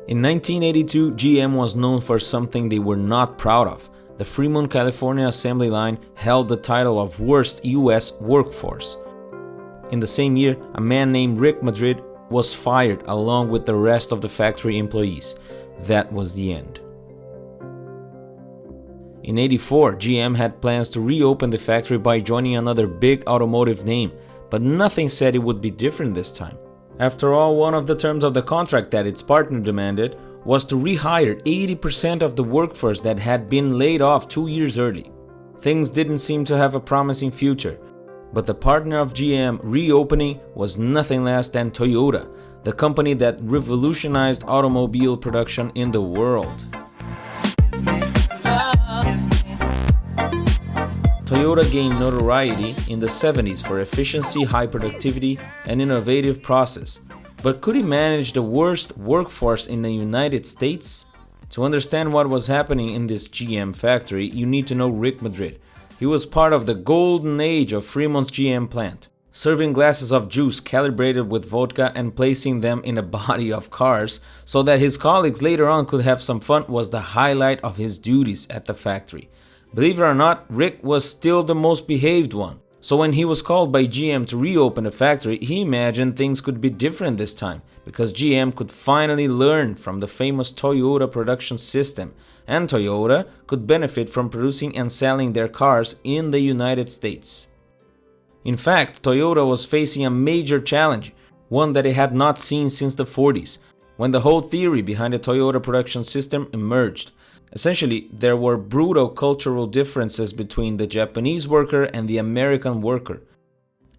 In 1982, GM was known for something they were not proud of. The Fremont, California assembly line held the title of worst US workforce. In the same year, a man named Rick Madrid was fired along with the rest of the factory employees. That was the end. In 84, GM had plans to reopen the factory by joining another big automotive name, but nothing said it would be different this time. After all, one of the terms of the contract that its partner demanded was to rehire 80% of the workforce that had been laid off 2 years early. Things didn't seem to have a promising future, but the partner of GM reopening was nothing less than Toyota, the company that revolutionized automobile production in the world. Toyota gained notoriety in the 70s for efficiency, high productivity, and innovative process. But could it manage the worst workforce in the United States? To understand what was happening in this GM factory, you need to know Rick Madrid. He was part of the golden age of Fremont's GM plant. Serving glasses of juice calibrated with vodka and placing them in a body of cars so that his colleagues later on could have some fun was the highlight of his duties at the factory. Believe it or not, Rick was still the most behaved one. So when he was called by GM to reopen the factory, he imagined things could be different this time because GM could finally learn from the famous Toyota production system, and Toyota could benefit from producing and selling their cars in the United States. In fact, Toyota was facing a major challenge, one that it had not seen since the 40s, when the whole theory behind the Toyota production system emerged. Essentially, there were brutal cultural differences between the Japanese worker and the American worker.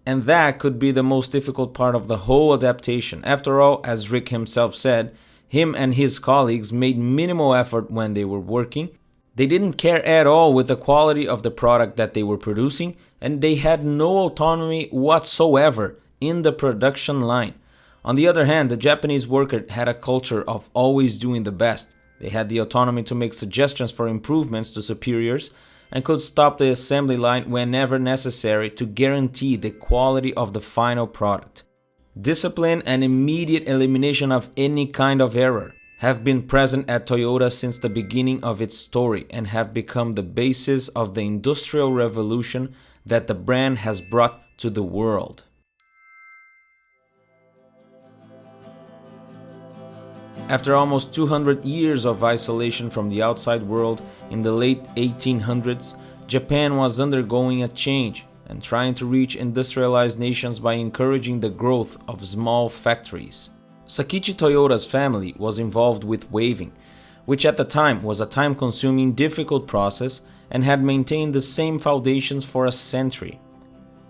And that could be the most difficult part of the whole adaptation. After all, as Rick himself said, him and his colleagues made minimal effort when they were working. They didn't care at all with the quality of the product that they were producing, and they had no autonomy whatsoever in the production line. On the other hand, the Japanese worker had a culture of always doing the best. They had the autonomy to make suggestions for improvements to superiors and could stop the assembly line whenever necessary to guarantee the quality of the final product. Discipline and immediate elimination of any kind of error have been present at Toyota since the beginning of its story and have become the basis of the industrial revolution that the brand has brought to the world. After almost 200 years of isolation from the outside world in the late 1800s, Japan was undergoing a change and trying to reach industrialized nations by encouraging the growth of small factories. Sakichi Toyoda's family was involved with weaving, which at the time was a time-consuming, difficult process and had maintained the same foundations for a century.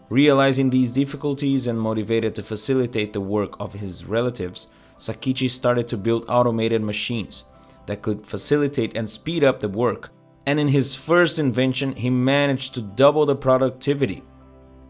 Realizing these difficulties and motivated to facilitate the work of his relatives, Sakichi started to build automated machines that could facilitate and speed up the work, and in his first invention he managed to double the productivity.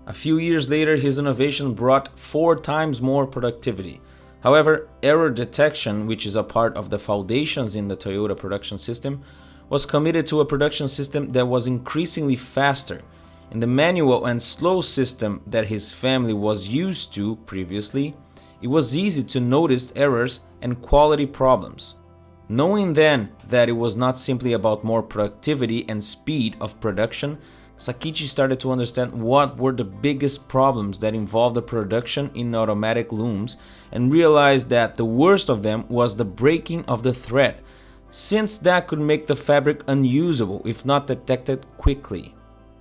A few years later, his innovation brought 4 times more productivity. However, error detection, which is a part of the foundations in the Toyota production system, was committed to a production system that was increasingly faster. In the manual and slow system that his family was used to previously, it was easy to notice errors and quality problems. Knowing then that it was not simply about more productivity and speed of production, Sakichi started to understand what were the biggest problems that involved the production in automatic looms and realized that the worst of them was the breaking of the thread, since that could make the fabric unusable if not detected quickly.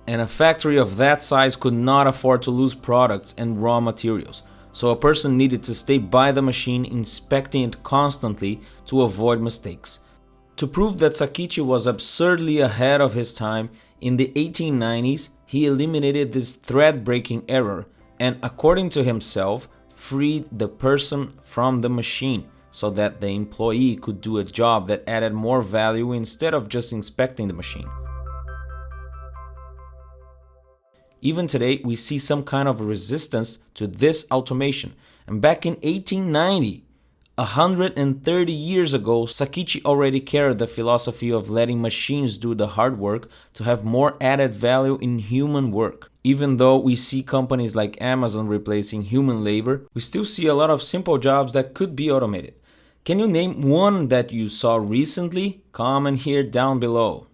And a factory of that size could not afford to lose products and raw materials. So a person needed to stay by the machine, inspecting it constantly to avoid mistakes. To prove that Sakichi was absurdly ahead of his time, in the 1890s he eliminated this thread-breaking error and, according to himself, freed the person from the machine so that the employee could do a job that added more value instead of just inspecting the machine. Even today, we see some kind of resistance to this automation. And back in 1890, 130 years ago, Sakichi already carried the philosophy of letting machines do the hard work to have more added value in human work. Even though we see companies like Amazon replacing human labor, we still see a lot of simple jobs that could be automated. Can you name one that you saw recently? Comment here down below.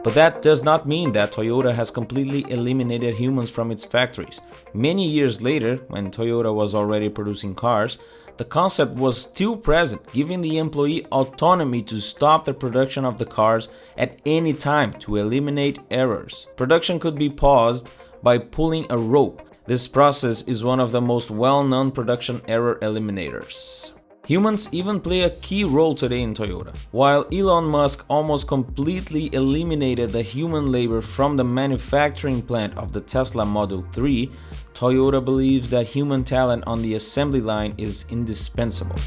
But that does not mean that Toyota has completely eliminated humans from its factories. Many years later, when Toyota was already producing cars, the concept was still present, giving the employee autonomy to stop the production of the cars at any time to eliminate errors. Production could be paused by pulling a rope. This process is one of the most well-known production error eliminators. Humans even play a key role today in Toyota. While Elon Musk almost completely eliminated the human labor from the manufacturing plant of the Tesla Model 3, Toyota believes that human talent on the assembly line is indispensable.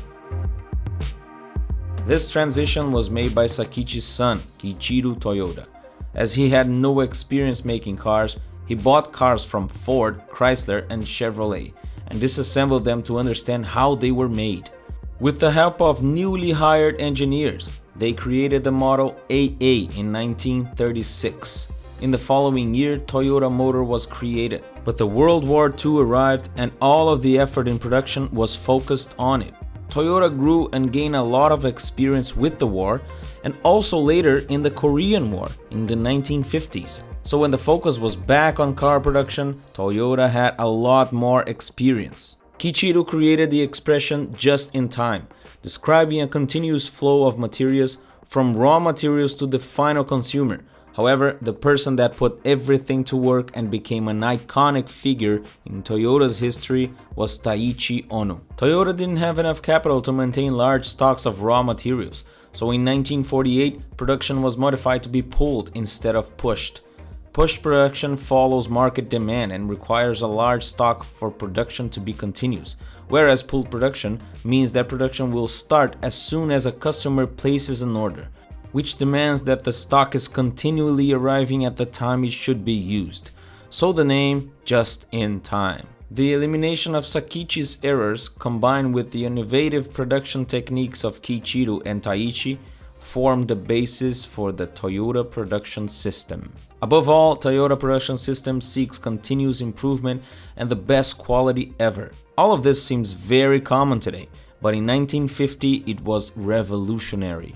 This transition was made by Sakichi's son, Kiichiro Toyota. As he had no experience making cars, he bought cars from Ford, Chrysler, and Chevrolet, and disassembled them to understand how they were made. With the help of newly hired engineers, they created the Model AA in 1936. In the following year, Toyota Motor was created, but the World War II arrived and all of the effort in production was focused on it. Toyota grew and gained a lot of experience with the war, and also later in the Korean War in the 1950s. So when the focus was back on car production, Toyota had a lot more experience. Kiichiro created the expression "just in time," describing a continuous flow of materials from raw materials to the final consumer. However, the person that put everything to work and became an iconic figure in Toyota's history was Taiichi Ohno. Toyota didn't have enough capital to maintain large stocks of raw materials, so in 1948, production was modified to be pulled instead of pushed. Pushed production follows market demand and requires a large stock for production to be continuous, whereas pulled production means that production will start as soon as a customer places an order, which demands that the stock is continually arriving at the time it should be used. So the name, just in time. The elimination of Sakichi's errors, combined with the innovative production techniques of Kiichiro and Taiichi, formed the basis for the Toyota production system. Above all, Toyota production system seeks continuous improvement and the best quality ever. All of this seems very common today, but in 1950 it was revolutionary.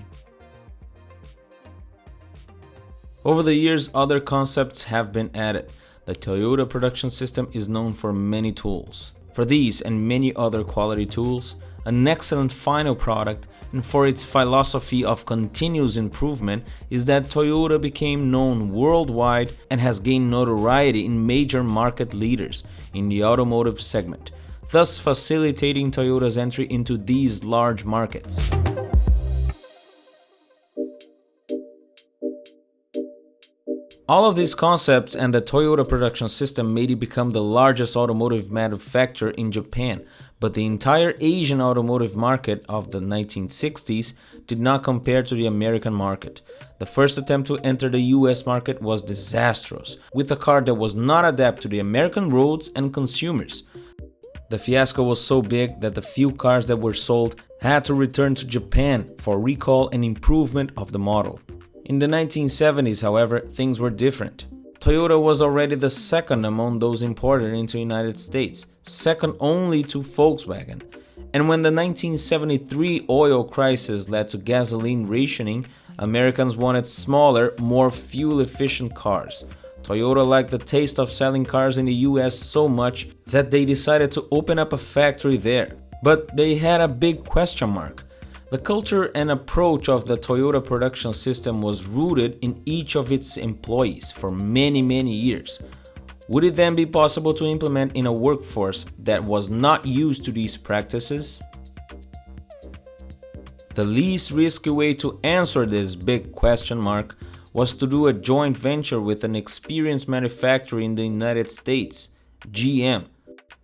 Over the years, other concepts have been added. The Toyota production system is known for many tools. For these and many other quality tools, an excellent final product, and for its philosophy of continuous improvement, is that Toyota became known worldwide and has gained notoriety in major market leaders in the automotive segment, thus facilitating Toyota's entry into these large markets. All of these concepts and the Toyota production system made it become the largest automotive manufacturer in Japan, but the entire Asian automotive market of the 1960s did not compare to the American market. The first attempt to enter the US market was disastrous, with a car that was not adapted to the American roads and consumers. The fiasco was so big that the few cars that were sold had to return to Japan for recall and improvement of the model. In the 1970s, however, things were different. Toyota was already the second among those imported into the United States, second only to Volkswagen. And when the 1973 oil crisis led to gasoline rationing, Americans wanted smaller, more fuel-efficient cars. Toyota liked the taste of selling cars in the US so much that they decided to open up a factory there. But they had a big question mark. The culture and approach of the Toyota production system was rooted in each of its employees for many years. Would it then be possible to implement in a workforce that was not used to these practices? The least risky way to answer this big question mark was to do a joint venture with an experienced manufacturer in the United States, GM,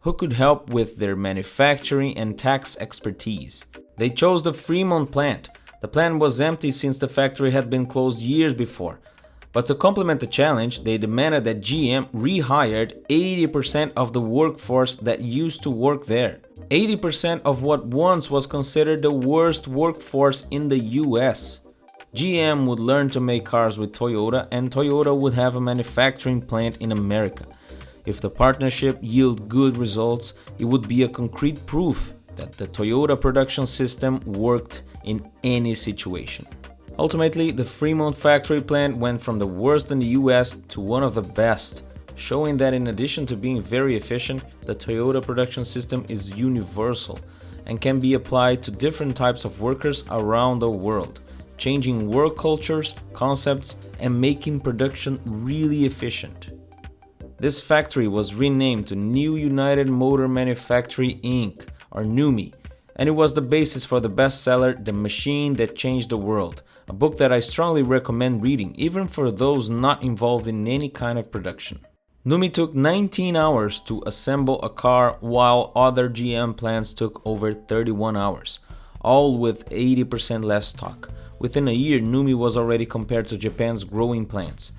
who could help with their manufacturing and tax expertise. They chose the Fremont plant. The plant was empty since the factory had been closed years before. But to complement the challenge, they demanded that GM rehired 80% of the workforce that used to work there. 80% of what once was considered the worst workforce in the US. GM would learn to make cars with Toyota, and Toyota would have a manufacturing plant in America. If the partnership yielded good results, it would be a concrete proof that the Toyota production system worked in any situation. Ultimately, the Fremont factory plant went from the worst in the US to one of the best, showing that in addition to being very efficient, the Toyota production system is universal and can be applied to different types of workers around the world, changing work cultures, concepts, and making production really efficient. This factory was renamed to New United Motor Manufacturing Inc., or NUMMI, and it was the basis for the bestseller The Machine That Changed the World, a book that I strongly recommend reading, even for those not involved in any kind of production. NUMMI took 19 hours to assemble a car, while other GM plants took over 31 hours, all with 80% less stock. Within a year, NUMMI was already compared to Japan's growing plants.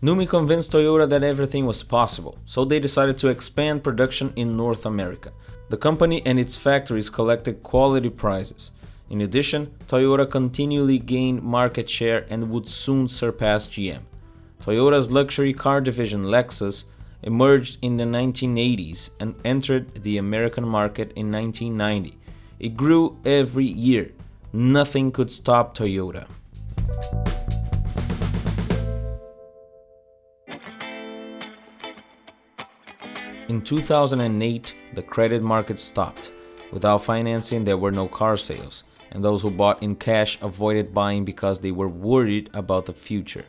NUMMI convinced Toyota that everything was possible, so they decided to expand production in North America. The company and its factories collected quality prizes. In addition, Toyota continually gained market share and would soon surpass GM. Toyota's luxury car division Lexus emerged in the 1980s and entered the American market in 1990. It grew every year. Nothing could stop Toyota. In 2008, the credit market stopped. Without financing, there were no car sales, and those who bought in cash avoided buying because they were worried about the future.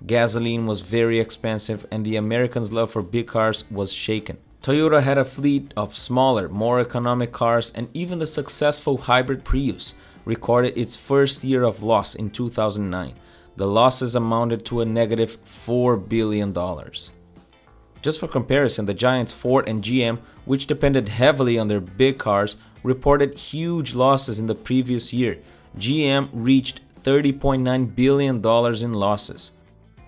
Gasoline was very expensive, and the Americans' love for big cars was shaken. Toyota had a fleet of smaller, more economic cars, and even the successful hybrid Prius recorded its first year of loss in 2009. The losses amounted to a negative $4 billion. Just for comparison, the giants Ford and GM, which depended heavily on their big cars, reported huge losses in the previous year. GM reached $30.9 billion in losses.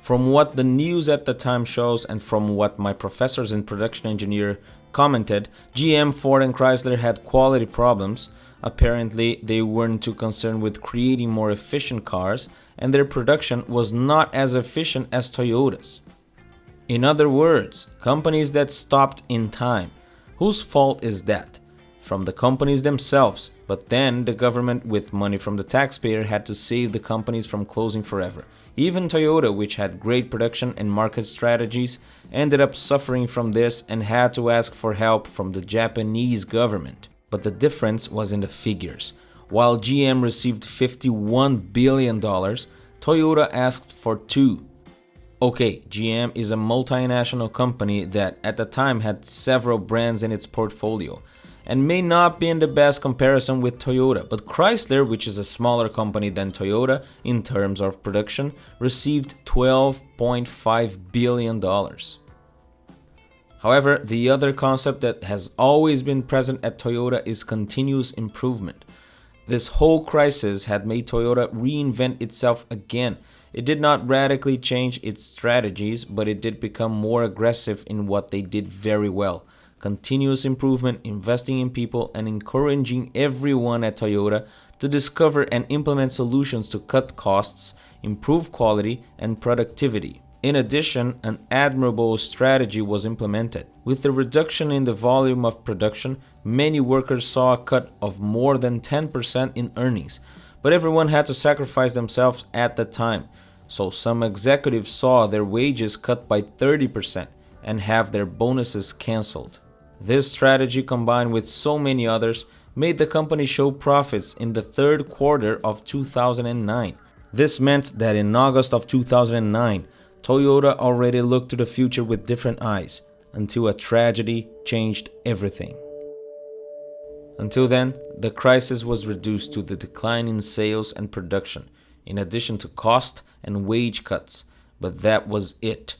From what the news at the time shows and from what my professors in production engineer commented, GM, Ford and Chrysler had quality problems. Apparently, they weren't too concerned with creating more efficient cars, and their production was not as efficient as Toyota's. In other words, companies that stopped in time. Whose fault is that? From the companies themselves, but then the government with money from the taxpayer had to save the companies from closing forever. Even Toyota, which had great production and market strategies, ended up suffering from this and had to ask for help from the Japanese government. But the difference was in the figures. While GM received $51 billion, Toyota asked for $2 billion. Okay, GM is a multinational company that at the time had several brands in its portfolio and may not be in the best comparison with Toyota, but Chrysler, which is a smaller company than Toyota in terms of production, received $12.5 billion. However, the other concept that has always been present at Toyota is continuous improvement. This whole crisis had made Toyota reinvent itself again. It did not radically change its strategies, but it did become more aggressive in what they did very well. Continuous improvement, investing in people, and encouraging everyone at Toyota to discover and implement solutions to cut costs, improve quality, and productivity. In addition, an admirable strategy was implemented. With the reduction in the volume of production, many workers saw a cut of more than 10% in earnings, but everyone had to sacrifice themselves at the time. So some executives saw their wages cut by 30% and have their bonuses cancelled. This strategy, combined with so many others, made the company show profits in the third quarter of 2009. This meant that in August of 2009, Toyota already looked to the future with different eyes, until a tragedy changed everything. Until then, the crisis was reduced to the decline in sales and production, in addition to cost and wage cuts, but that was it.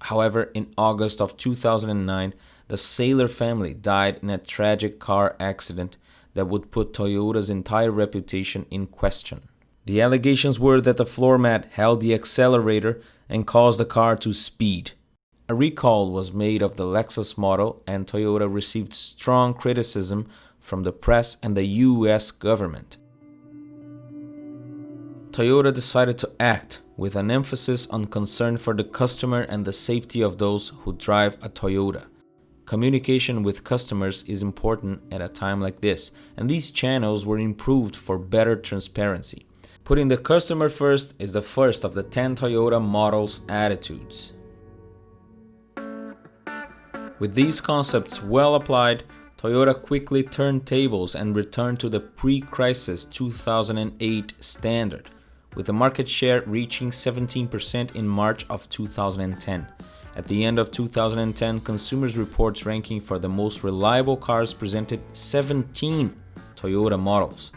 However, in August of 2009, the Saylor family died in a tragic car accident that would put Toyota's entire reputation in question. The allegations were that the floor mat held the accelerator and caused the car to speed. A recall was made of the Lexus model, and Toyota received strong criticism from the press and the US government. Toyota decided to act with an emphasis on concern for the customer and the safety of those who drive a Toyota. Communication with customers is important at a time like this, and these channels were improved for better transparency. Putting the customer first is the first of the 10 Toyota models' attitudes. With these concepts well applied, Toyota quickly turned tables and returned to the pre-crisis 2008 standard, with the market share reaching 17% in March of 2010. At the end of 2010, Consumers Reports ranking for the most reliable cars presented 17 Toyota models,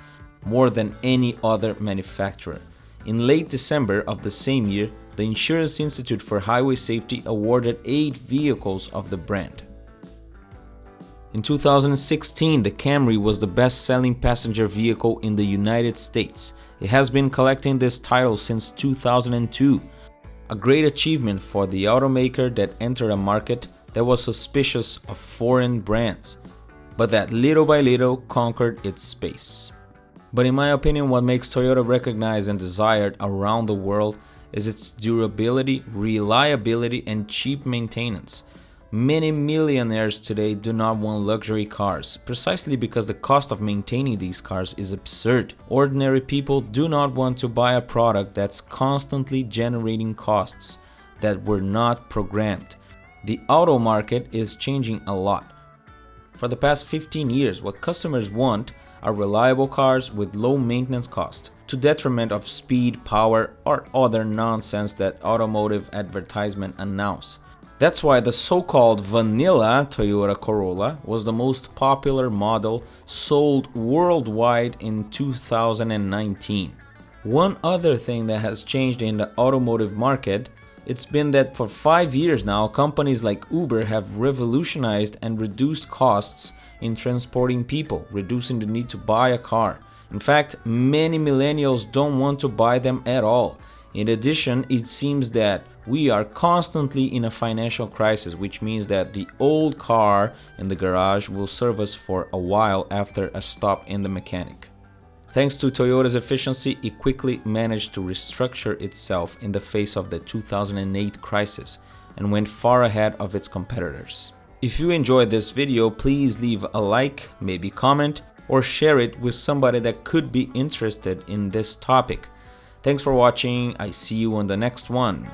more than any other manufacturer. In late December of the same year, the Insurance Institute for Highway Safety awarded 8 vehicles of the brand. In 2016, the Camry was the best-selling passenger vehicle in the United States. It has been collecting this title since 2002. A great achievement for the automaker that entered a market that was suspicious of foreign brands, but that little by little conquered its space. But in my opinion, what makes Toyota recognized and desired around the world is its durability, reliability, and cheap maintenance. Many millionaires today do not want luxury cars, precisely because the cost of maintaining these cars is absurd. Ordinary people do not want to buy a product that's constantly generating costs that were not programmed. The auto market is changing a lot. For the past 15 years, what customers want are reliable cars with low maintenance cost, to detriment of speed, power, or other nonsense that automotive advertisement announce. That's why the so-called vanilla Toyota Corolla was the most popular model sold worldwide in 2019. One other thing that has changed in the automotive market, it's been that for 5 years now, companies like Uber have revolutionized and reduced costs in transporting people, reducing the need to buy a car. In fact, many millennials don't want to buy them at all. In addition, it seems that we are constantly in a financial crisis, which means that the old car in the garage will serve us for a while after a stop in the mechanic. Thanks to Toyota's efficiency, it quickly managed to restructure itself in the face of the 2008 crisis and went far ahead of its competitors. If you enjoyed this video, please leave a like, maybe comment, or share it with somebody that could be interested in this topic. Thanks for watching. I see you on the next one.